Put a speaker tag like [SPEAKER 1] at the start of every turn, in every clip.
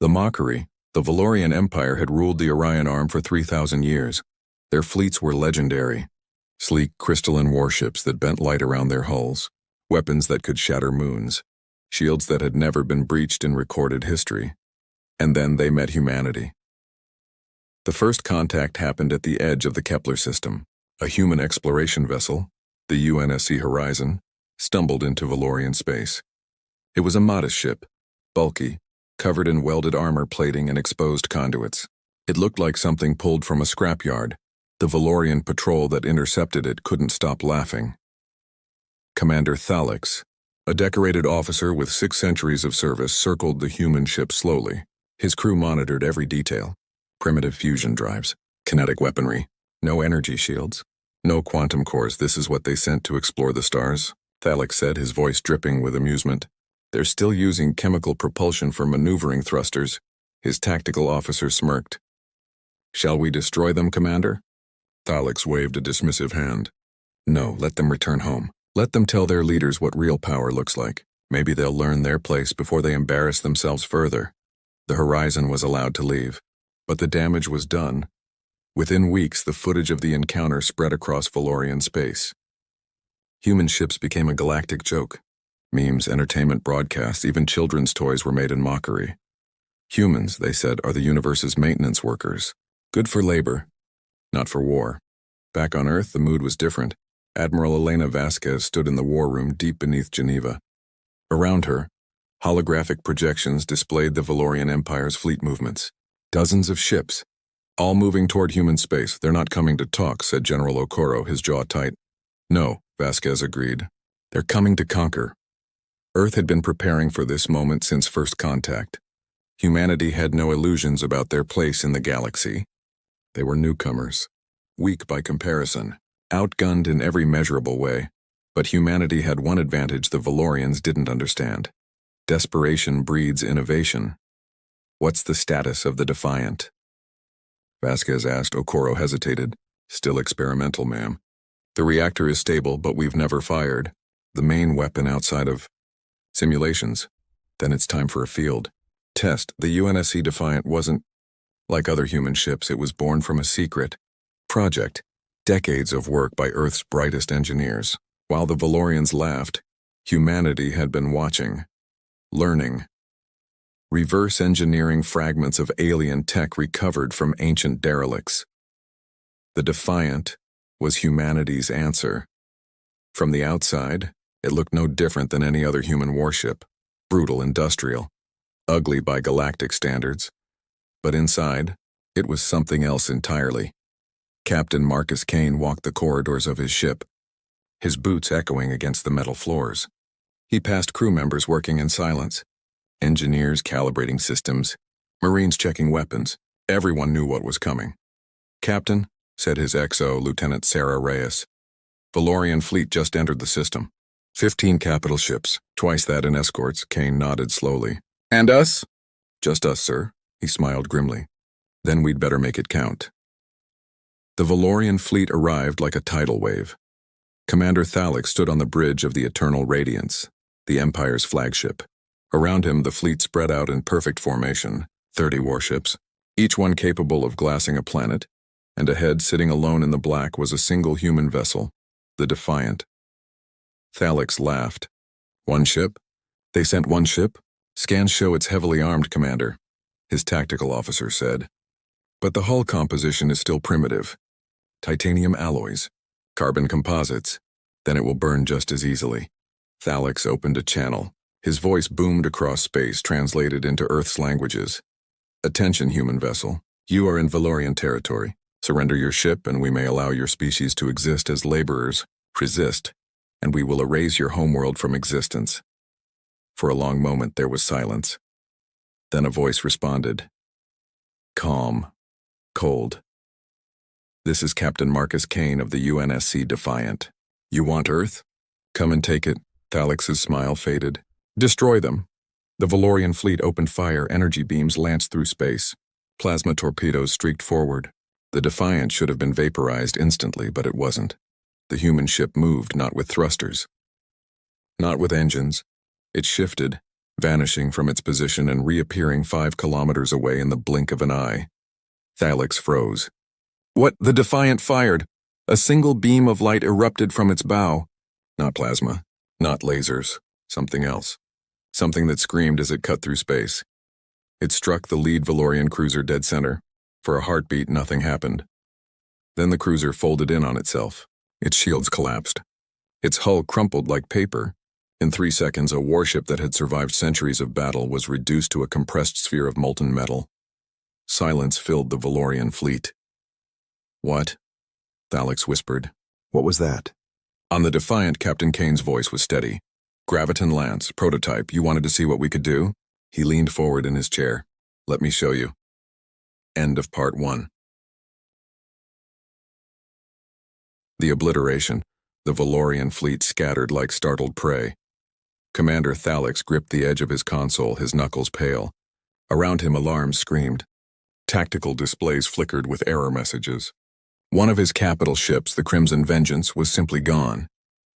[SPEAKER 1] The mockery, the Valorian Empire had ruled the Orion Arm for 3,000 years. Their fleets were legendary. Sleek crystalline warships that bent light around their hulls, weapons that could shatter moons, shields that had never been breached in recorded history. And then they met humanity. The first contact happened at the edge of the Kepler system. A human exploration vessel, the UNSC Horizon, stumbled into Valorian space. It was a modest ship, bulky, covered in welded armor plating and exposed conduits. It looked like something pulled from a scrapyard. The Valorian patrol that intercepted it couldn't stop laughing. Commander Thalix, a decorated officer with 6 centuries of service, circled the human ship slowly. His crew monitored every detail. Primitive fusion drives, kinetic weaponry, no energy shields, no quantum cores. This is what they sent to explore the stars, Thalix said, his voice dripping with amusement. They're still using chemical propulsion for maneuvering thrusters. His tactical officer smirked. Shall we destroy them, Commander? Thalix waved a dismissive hand. No, let them return home. Let them tell their leaders what real power looks like. Maybe they'll learn their place before they embarrass themselves further. The Horizon was allowed to leave, but the damage was done. Within weeks, the footage of the encounter spread across Valorian space. Human ships became a galactic joke. Memes, entertainment broadcasts, even children's toys were made in mockery. Humans, they said, are the universe's maintenance workers. Good for labor, not for war. Back on Earth, the mood was different. Admiral Elena Vasquez stood in the war room deep beneath Geneva. Around her, holographic projections displayed the Valorian Empire's fleet movements. Dozens of ships, all moving toward human space. They're not coming to talk, said General Okoro, his jaw tight. No, Vasquez agreed. They're coming to conquer. Earth had been preparing for this moment since first contact. Humanity had no illusions about their place in the galaxy. They were newcomers, weak by comparison, outgunned in every measurable way. But humanity had one advantage the Valorians didn't understand. Desperation breeds innovation. What's the status of the Defiant? Vasquez asked. Okoro hesitated. Still experimental, ma'am. The reactor is stable, but we've never fired. The main weapon outside of simulations. Then it's time for a field test. The UNSC Defiant wasn't like other human ships. It was born from a secret project. Decades of work by Earth's brightest engineers. While the Valorians laughed, humanity had been watching, learning. Reverse engineering fragments of alien tech recovered from ancient derelicts. The Defiant was humanity's answer. From the outside, it looked no different than any other human warship, brutal, industrial, ugly by galactic standards. But inside, it was something else entirely. Captain Marcus Kane walked the corridors of his ship, his boots echoing against the metal floors. He passed crew members working in silence, engineers calibrating systems, Marines checking weapons. Everyone knew what was coming. Captain, said his XO, Lieutenant Sarah Reyes, Valorian fleet just entered the system. 15 capital ships, twice that in escorts. Kane nodded slowly. And us? Just us, sir, he smiled grimly. Then we'd better make it count. The Valorian fleet arrived like a tidal wave. Commander Thalix stood on the bridge of the Eternal Radiance, the Empire's flagship. Around him, the fleet spread out in perfect formation, 30 warships, each one capable of glassing a planet, and ahead, sitting alone in the black, was a single human vessel, the Defiant. Thalix laughed. One ship? They sent one ship? Scans show it's heavily armed, Commander, his tactical officer said. But the hull composition is still primitive. Titanium alloys, carbon composites. Then it will burn just as easily. Thalix opened a channel. His voice boomed across space, translated into Earth's languages. Attention, human vessel. You are in Valorian territory. Surrender your ship, and we may allow your species to exist as laborers. Resist, and we will erase your homeworld from existence. For a long moment, there was silence. Then a voice responded. Calm. Cold. This is Captain Marcus Kane of the UNSC Defiant. You want Earth? Come and take it. Thalix's smile faded. Destroy them. The Valorian fleet opened fire. Energy beams lanced through space. Plasma torpedoes streaked forward. The Defiant should have been vaporized instantly, but it wasn't. The human ship moved not with thrusters, not with engines. It shifted, vanishing from its position and reappearing 5 kilometers away in the blink of an eye. Thalix froze. What? The Defiant fired! A single beam of light erupted from its bow. Not plasma, not lasers, something else. Something that screamed as it cut through space. It struck the lead Valorian cruiser dead center. For a heartbeat, nothing happened. Then the cruiser folded in on itself. Its shields collapsed. Its hull crumpled like paper. In 3 seconds, a warship that had survived centuries of battle was reduced to a compressed sphere of molten metal. Silence filled the Valorian fleet. What? Thalix whispered. What was that? On the Defiant, Captain Kane's voice was steady. Graviton Lance, prototype, you wanted to see what we could do? He leaned forward in his chair. Let me show you. End of part 1. The obliteration. The Valorian fleet scattered like startled prey. Commander Thalix gripped the edge of his console, his knuckles pale. Around him, alarms screamed. Tactical displays flickered with error messages. One of his capital ships, the Crimson Vengeance, was simply gone,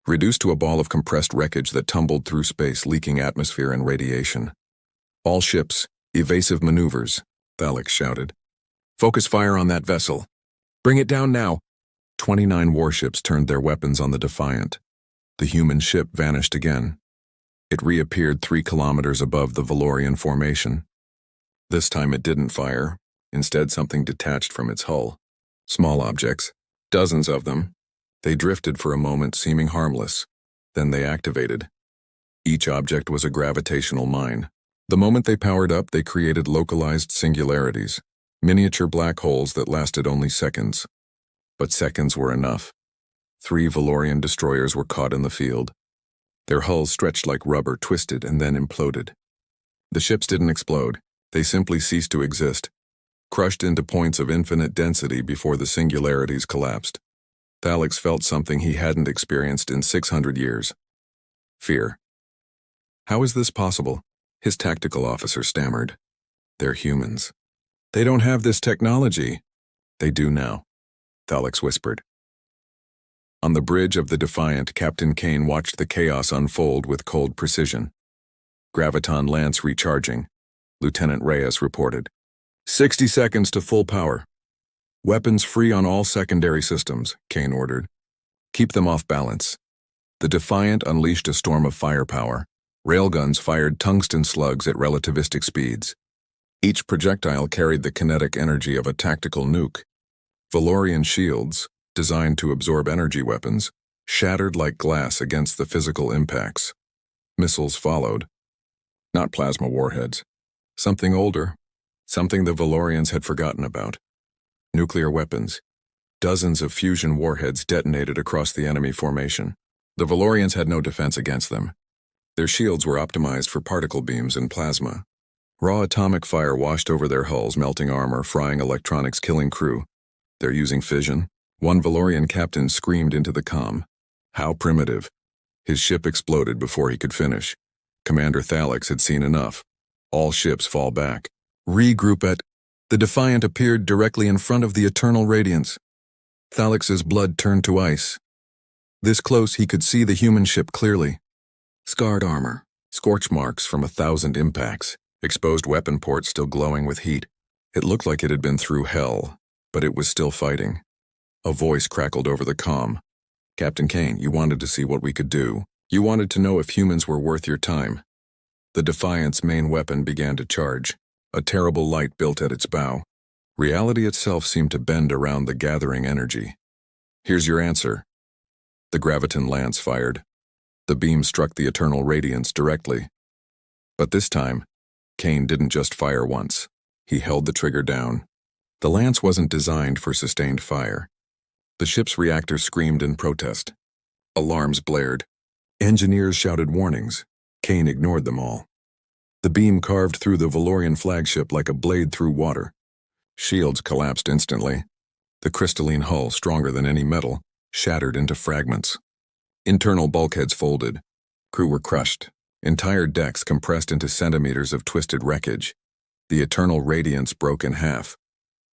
[SPEAKER 1] reduced to a ball of compressed wreckage that tumbled through space, leaking atmosphere and radiation. All ships, evasive maneuvers, Thalix shouted. Focus fire on that vessel. Bring it down now. 29 warships turned their weapons on the Defiant. The human ship vanished again. It reappeared 3 kilometers above the Valorian formation. This time it didn't fire. Instead, something detached from its hull. Small objects, dozens of them. They drifted for a moment, seeming harmless. Then they activated. Each object was a gravitational mine. The moment they powered up, they created localized singularities, miniature black holes that lasted only seconds. But seconds were enough. 3 Valorian destroyers were caught in the field. Their hulls stretched like rubber, twisted, and then imploded. The ships didn't explode. They simply ceased to exist, crushed into points of infinite density before the singularities collapsed. Thalix felt something he hadn't experienced in 600 years. Fear. How is this possible? His tactical officer stammered. They're humans. They don't have this technology. They do now, Thalix whispered. On the bridge of the Defiant, Captain Kane watched the chaos unfold with cold precision. Graviton Lance recharging, Lieutenant Reyes reported. 60 seconds to full power. Weapons free on all secondary systems, Kane ordered. Keep them off balance. The Defiant unleashed a storm of firepower. Railguns fired tungsten slugs at relativistic speeds. Each projectile carried the kinetic energy of a tactical nuke. Valorian shields, designed to absorb energy weapons, shattered like glass against the physical impacts. Missiles followed. Not plasma warheads. Something older. Something the Valorians had forgotten about. Nuclear weapons. Dozens of fusion warheads detonated across the enemy formation. The Valorians had no defense against them. Their shields were optimized for particle beams and plasma. Raw atomic fire washed over their hulls, melting armor, frying electronics, killing crew. They're using fission. One Valorian captain screamed into the comm. How primitive. His ship exploded before he could finish. Commander Thalix had seen enough. All ships fall back. Regroup at... The Defiant appeared directly in front of the eternal radiance. Thalix's blood turned to ice. This close, he could see the human ship clearly. Scarred armor, scorch marks from 1,000 impacts, exposed weapon ports still glowing with heat. It looked like it had been through hell, but it was still fighting. A voice crackled over the comm. Captain Kane, you wanted to see what we could do. You wanted to know if humans were worth your time. The Defiant's main weapon began to charge. A terrible light built at its bow. Reality itself seemed to bend around the gathering energy. Here's your answer. The Graviton Lance fired. The beam struck the eternal radiance directly. But this time, Kane didn't just fire once. He held the trigger down. The lance wasn't designed for sustained fire. The ship's reactor screamed in protest. Alarms blared. Engineers shouted warnings. Kane ignored them all. The beam carved through the Valorian flagship like a blade through water. Shields collapsed instantly. The crystalline hull, stronger than any metal, shattered into fragments. Internal bulkheads folded. Crew were crushed. Entire decks compressed into centimeters of twisted wreckage. The eternal radiance broke in half.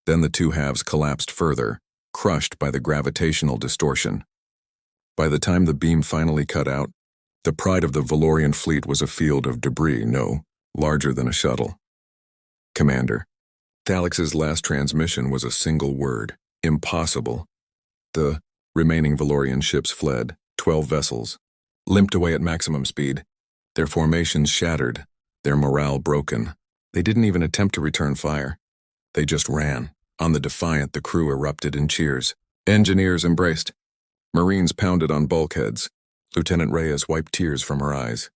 [SPEAKER 1] Then the two halves collapsed further, crushed by the gravitational distortion. By the time the beam finally cut out, The pride of the Valorian fleet was a field of debris, no larger than a shuttle. Commander. Thalix's last transmission was a single word: impossible. The remaining Valorian ships fled, 12 vessels, limped away at maximum speed, their formations shattered, their morale broken. They didn't even attempt to return fire. They just ran. On the Defiant, the crew erupted in cheers. Engineers embraced. Marines pounded on bulkheads. Lieutenant Reyes wiped tears from her eyes.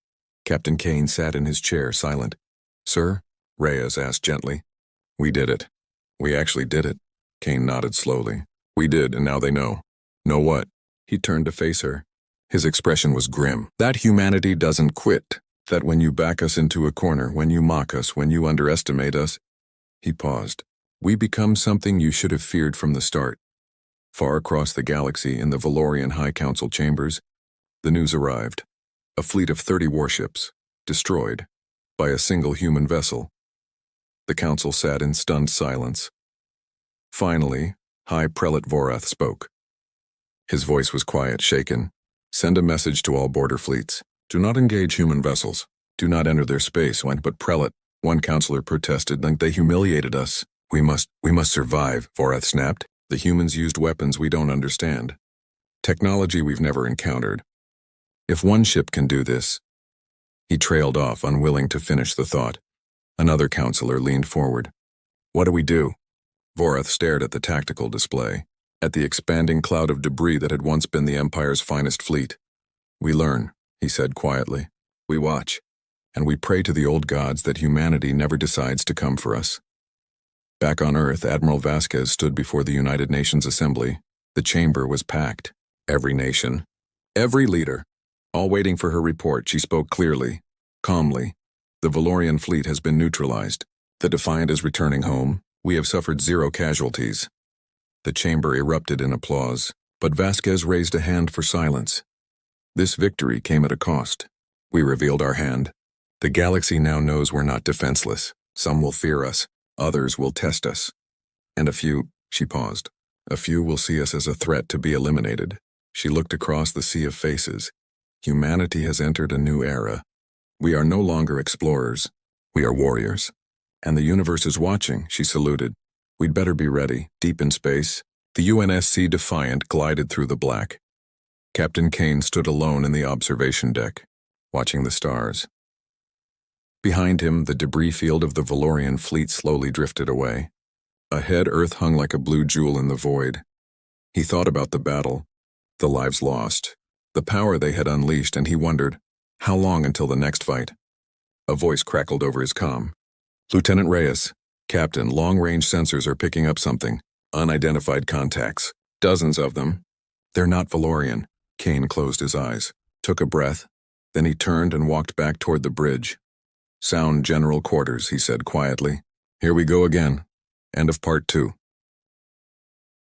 [SPEAKER 1] Captain Kane sat in his chair, silent. "Sir?" Reyes asked gently. "We did it. We actually did it." Kane nodded slowly. "We did, and now they know." "Know what?" He turned to face her. His expression was grim. "That humanity doesn't quit. That when you back us into a corner, when you mock us, when you underestimate us..." He paused. "We become something you should have feared from the start." Far across the galaxy, in the Valorian High Council chambers, the news arrived. A fleet of 30 warships, destroyed, by a single human vessel. The council sat in stunned silence. Finally, High Prelate Vorath spoke. His voice was quiet, shaken. "Send a message to all border fleets. Do not engage human vessels. Do not enter their space." "But Prelate," one counselor protested, "they humiliated us." We must survive," Vorath snapped. "The humans used weapons we don't understand. Technology we've never encountered. If one ship can do this..." He trailed off, unwilling to finish the thought. Another counselor leaned forward. "What do we do?" Vorath stared at the tactical display, at the expanding cloud of debris that had once been the Empire's finest fleet. "We learn," he said quietly. "We watch. And we pray to the old gods that humanity never decides to come for us." Back on Earth, Admiral Vasquez stood before the United Nations Assembly. The chamber was packed. Every nation, every leader, all waiting for her report. She spoke clearly, calmly. "The Valorian fleet has been neutralized. The Defiant is returning home. We have suffered 0 casualties." The chamber erupted in applause, but Vasquez raised a hand for silence. "This victory came at a cost. We revealed our hand. The galaxy now knows we're not defenseless. Some will fear us. Others will test us. And a few," she paused, "a few will see us as a threat to be eliminated." She looked across the sea of faces. "Humanity has entered a new era. We are no longer explorers. We are warriors. And the universe is watching," she saluted. "We'd better be ready." Deep in space, the UNSC Defiant glided through the black. Captain Kane stood alone in the observation deck, watching the stars. Behind him, the debris field of the Valorian fleet slowly drifted away. Ahead, Earth hung like a blue jewel in the void. He thought about the battle, the lives lost, the power they had unleashed, and he wondered, how long until the next fight? A voice crackled over his comm. "Lieutenant Reyes, Captain, long-range sensors are picking up something. Unidentified contacts. Dozens of them. They're not Valorian." Kane closed his eyes, took a breath, then he turned and walked back toward the bridge. "Sound general quarters," he said quietly. "Here we go again." End of part 2.